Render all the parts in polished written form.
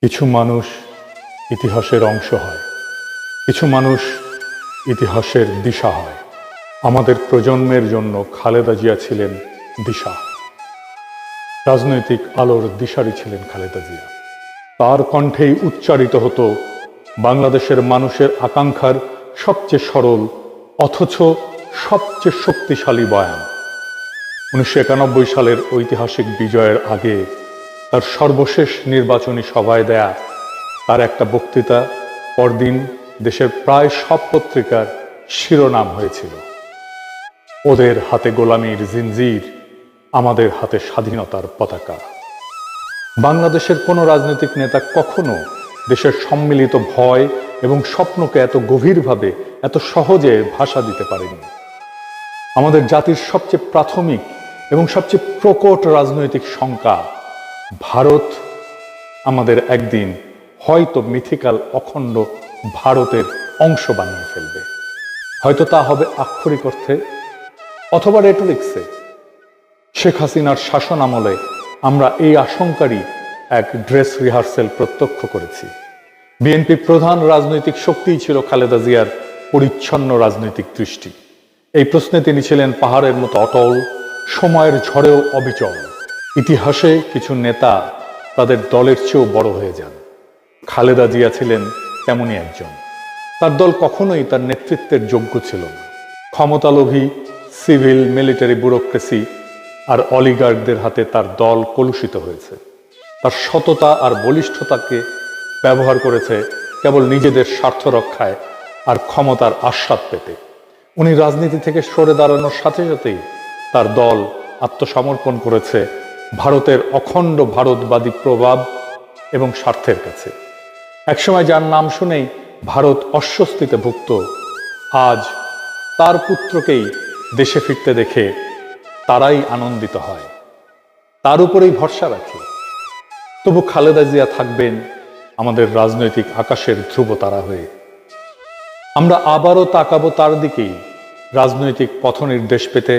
কিছু মানুষ ইতিহাসের অংশ হয়, কিছু মানুষ ইতিহাসের দিশা হয়। আমাদের প্রজন্মের জন্য খালেদা জিয়া ছিলেন দিশা। রাজনৈতিক আলোর দিশারি ছিলেন খালেদা জিয়া। তার কণ্ঠেই উচ্চারিত হতো বাংলাদেশের মানুষের আকাঙ্ক্ষার সবচেয়ে সরল অথচ সবচেয়ে শক্তিশালী বয়ান। 1991 সালের ঐতিহাসিক বিজয়ের আগে তার সর্বশেষ নির্বাচনী সভায় দেয়া তার একটা বক্তৃতা পরদিন দেশের প্রায় সব পত্রিকার শিরোনাম হয়েছিল, ওদের হাতে গোলামীর জিনজির, আমাদের হাতে স্বাধীনতার পতাকা। বাংলাদেশের কোনো রাজনৈতিক নেতা কখনো দেশের সম্মিলিত ভয় এবং স্বপ্নকে এত গভীরভাবে এত সহজে ভাষা দিতে পারেনি। আমাদের জাতির সবচেয়ে প্রাথমিক এবং সবচেয়ে প্রকট রাজনৈতিক শঙ্কা, ভারত আমাদের একদিন হয়তো মিথিক্যাল অখণ্ড ভারতের অংশ বানিয়ে ফেলবে। হয়তো তা হবে আক্ষরিক অর্থে অথবা রেটরিক্সে। শেখ হাসিনার শাসন আমলে আমরা এই আশঙ্কারই এক ড্রেস রিহার্সেল প্রত্যক্ষ করেছি। বিএনপির প্রধান রাজনৈতিক শক্তিই ছিল খালেদা জিয়ার পরিচ্ছন্ন রাজনৈতিক দৃষ্টি। এই প্রশ্নে তিনি ছিলেন পাহাড়ের মতো অটল, সময়ের ঝড়েও অবিচল। ইতিহাসে কিছু নেতা তাদের দলের চেয়েও বড় হয়ে যান। খালেদা জিয়া ছিলেন তেমনই একজন। তার দল কখনোই তার নেতৃত্বের যোগ্য ছিল না। ক্ষমতালোভী সিভিল মিলিটারি ব্যুরোক্রেসি আর অলিগার্কদের হাতে তার দল কলুষিত হয়েছে। তার সততা আর বলিষ্ঠতাকে ব্যবহার করেছে কেবল নিজেদের স্বার্থ রক্ষায় আর ক্ষমতার আস্বাদ পেতে। উনি রাজনীতি থেকে সরে দাঁড়ানোর সাথে সাথেই তার দল আত্মসমর্পণ করেছে ভারতের অখণ্ড ভারতবাদী প্রভাব এবং স্বার্থের কাছে। একসময় যার নাম শুনেই ভারত অস্বস্তিতে ভুগত, আজ তার পুত্রকেই দেশে ফিরতে দেখে তারাই আনন্দিত হয়, তার উপরেই ভরসা রাখে। তবু খালেদা জিয়া থাকবেন আমাদের রাজনৈতিক আকাশের ধ্রুবতারা হয়ে। আমরা আবারও তাকাবো তার দিকেই রাজনৈতিক পথ নির্দেশ পেতে।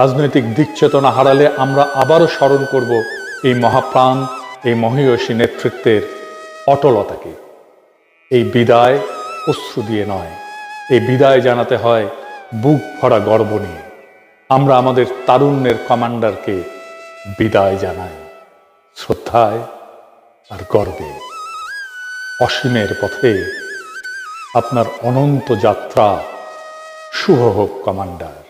রাজনৈতিক দিক চেতনা হারালে আমরা আবারও স্মরণ করব এই মহাপ্রাণ, এই মহীয়সী নেতৃত্বের অটলতাকে। এই বিদায় অশ্রু দিয়ে নয়, এই বিদায় জানাতে হয় বুক ভরা গর্ব নিয়ে। আমরা আমাদের তারুণ্যের কমান্ডারকে বিদায় জানাই শ্রদ্ধায় আর গর্বে। অসীমের পথে আপনার অনন্ত যাত্রা শুভ হোক কমান্ডার।